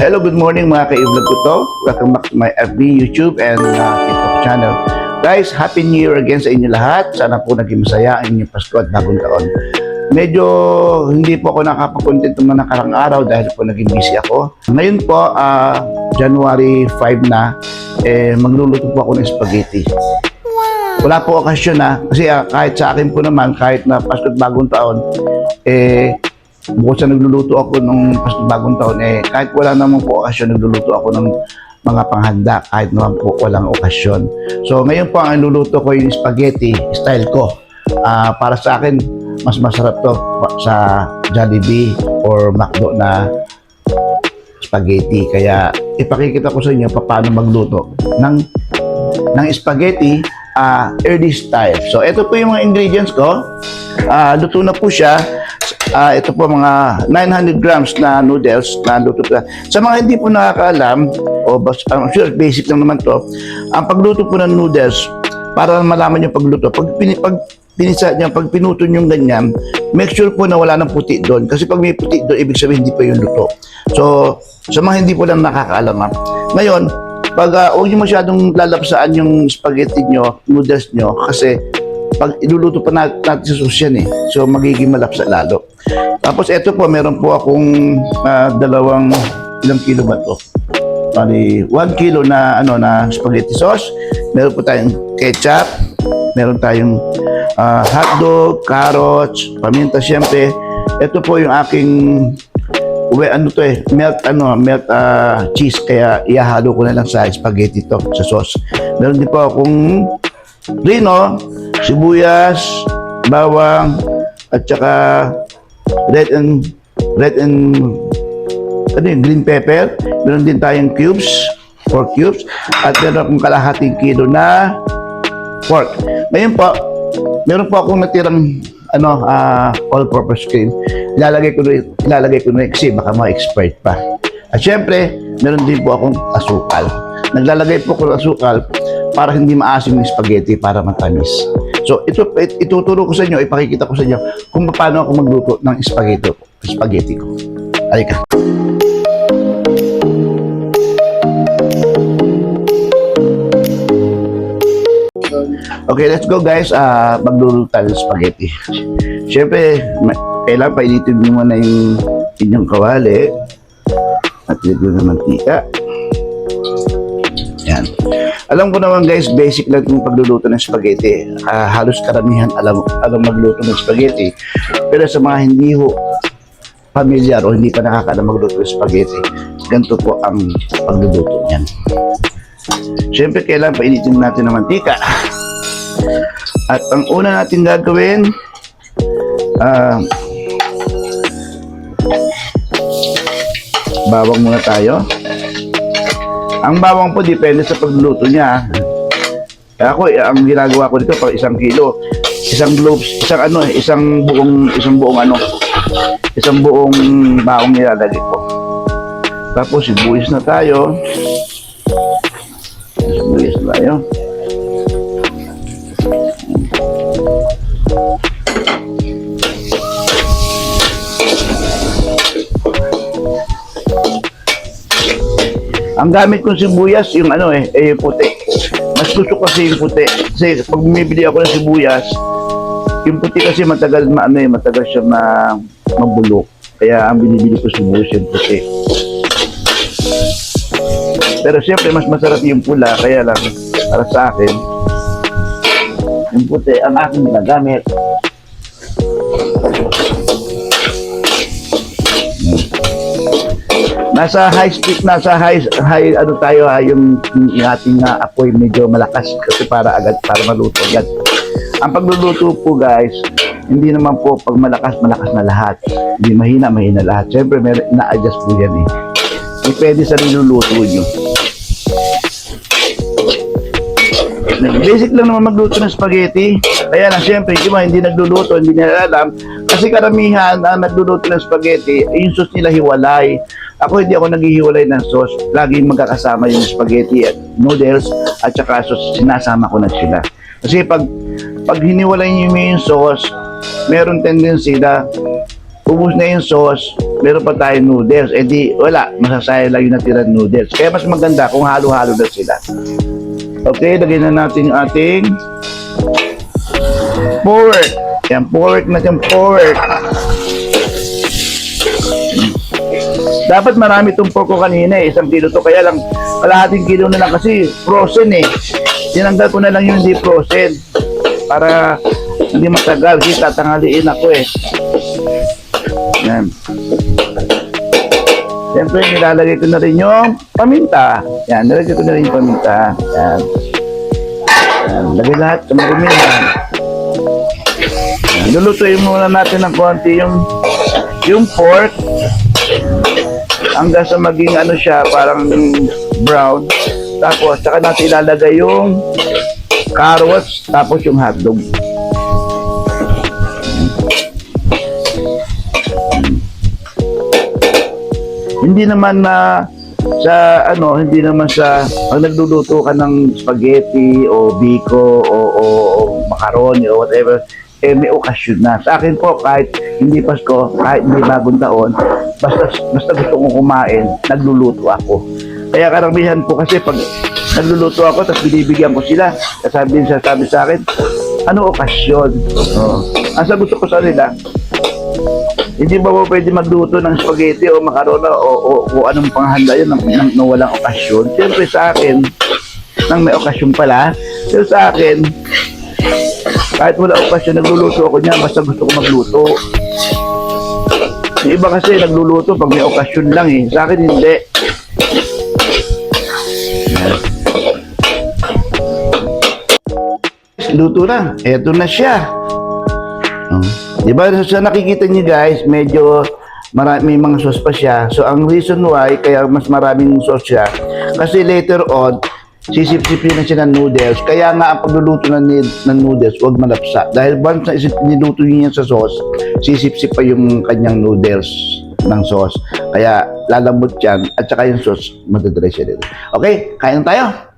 Hello, good morning mga ka-vlog ko to. Welcome back to my FB, YouTube, and TikTok channel. Guys, Happy New Year again sa inyo lahat. Sana po naging masaya ang inyong Pasko at bagong taon. Medyo hindi po ako nakapag-content ng mga nakarang araw dahil po naging busy ako. Ngayon po, January 5 na, magluluto po ako ng spaghetti. Wala po okasyon na, kasi kahit sa akin po naman, kahit na Pasko at bagong taon, bukod sa nagluluto ako nung Pasko bagong taon, kahit wala naman po okasyon, nagluluto ako ng mga panghanda kahit naman po walang okasyon. So ngayon po ang niluluto ko yung spaghetti style ko. Para sa akin, mas masarap to sa Jollibee or McDo na spaghetti. Kaya ipakikita ko sa inyo paano magluto ng spaghetti early style. So ito po yung mga ingredients ko. Luto na po siya. Ito po mga 900 grams na noodles na luto po. Sa mga hindi po nakakaalam, I'm sure basic lang naman to, ang pagluto po ng noodles, para malaman yung pagluto, pag pinuto nyo ganyan, make sure po na wala ng puti doon. Kasi pag may puti doon, ibig sabihin hindi pa yung luto. So, sa mga hindi po lang nakakaalam, ngayon, pag huwag nyo masyadong lalapsaan yung spaghetti nyo, noodles nyo, kasi pag iluluto pa natin sa sauce yan so magiging malapsa lalo. Tapos ito po, meron po akong ilang kilo ba to? 1 kilo na spaghetti sauce. Meron po tayong ketchup, meron tayong hotdog, carrots, paminta syempre. Ito po yung aking melt cheese, kaya ihahalo ko na lang sa spaghetti to, sa sauce. Meron din po akong rino, sibuyas, bawang, at saka red and green pepper. Meron din tayong cubes, 4 cubes, at meron akong kalahating kilo na pork. Ngayon po, meron po akong natirang all-purpose cream. Ilalagay ko na kasi baka ma-expired pa. At syempre, meron din po akong asukal. Naglalagay po ko ng asukal para hindi maasim yung spaghetti, para matamis. So, ituturo ko sa inyo, ipakikita ko sa inyo kung paano ako magluto ng spaghetti ko. Halika. Okay, let's go guys. Magluluto tayo ng spaghetti. Siyempre, kailangan painitin nyo muna yung inyong kawali at lagyan ng mantika. Yan. Alam ko naman guys, basic lang yung pagluluto ng spaghetti. Halos karamihan alam magluto ng spaghetti. Pero sa mga hindi familiar o hindi pa nakakaalam magluto ng spaghetti, ganito po ang pagluluto niyan. Siyempre, kailangan painitin natin ng mantika. At ang una natin gagawin, bawang muna tayo. Ang bawang po depende sa pagluluto niya. Kaya ako, ang ginagawa ko dito pag 1 kilo, isang buong bawang nilalagay ko. Tapos sibuyas na tayo. Ang gamit kong sibuyas, yung puti. Mas gusto kasi yung puti. Kasi pag bumibili ako ng sibuyas, yung puti kasi matagal siya mabulok. Kaya ang binibili ko sibuyas yung puti. Pero siyempre, mas masarap yung pula. Kaya lang, para sa akin, yung puti ang aking ginagamit. Nasa high yung ating apoy medyo malakas kasi para maluto agad. Ang pagluluto po guys, hindi naman po pag malakas na lahat. Hindi mahina lahat. Siyempre may na-adjust po yan Depende sa niluluto nyo. Basic lang naman magluto ng spaghetti. Kaya lang siyempre, hindi nagluluto, hindi nila alam. Kasi karamihan na nagluluto ng spaghetti, yung sauce nila hiwalay. Ako hindi ako naghihiwalay ng sauce. Laging magkakasama yung spaghetti at noodles at saka sauce, sinasama ko na sila. Kasi pag hiniwalay niyo yung sauce, meron tendency na ubus na yung sauce, meron pa tayong noodles. Eh di, wala, masasayang lang yung natirang noodles. Kaya mas maganda kung halo-halo na sila. Okay, lagyan na natin yung ating pork. Yan, pork na yung pork. Dapat marami itong pork ko kanina eh. 1 kilo to. Kaya lang, kalahating kilo na lang kasi frozen eh. Tinanggal ko na lang yung hindi frozen. Para hindi matagal. Kasi tatangaliin ako eh. Yan. Siyempre, nilalagay ko na rin yung paminta. Yan, nilagay ko na rin yung paminta. Yan. Yan. Lagay lahat sa marumi yan. Lulutuin muna natin ng konti yung pork hanggang sa maging ano siya, parang brown. Tapos, saka natin ilalagay yung carrots, tapos yung hotdog. Hindi naman na hindi naman sa pag nagluluto ka ng spaghetti o biko o macaroni o whatever, eh may okasyon na. Sa akin po, kahit hindi Pasko, kahit hindi bagong taon, basta gusto kong kumain, nagluluto ako. Kaya karamihan po kasi pag nagluluto ako, tapos binibigyan ko sila, sabi sa akin, ano okasyon? Ang sagot ko sa nila, hindi ba po pwede magluto ng spaghetti o macaroni o anong panghanda yun ng walang okasyon? Siyempre sa akin, nang may okasyon pala, pero sa akin, kahit wala okasyon, nagluluto ako niya, basta gusto ko magluto. Yung iba kasi nagluluto pag may okasyon lang eh. Sa akin hindi. Luto na. Eto na siya. Diba sa nakikita niyo guys, medyo may mga sauce pa siya. So ang reason why kaya mas maraming sauce siya, kasi later on sisip-sipin na siya ng noodles. Kaya nga ang pagluluto ng noodles, huwag malapsa. Dahil once na niluto niya sa sauce, sisip-sip pa yung kanyang noodles ng sauce. Kaya lalambot yan at saka yung sauce, madadry siya din. Okay, kain tayo.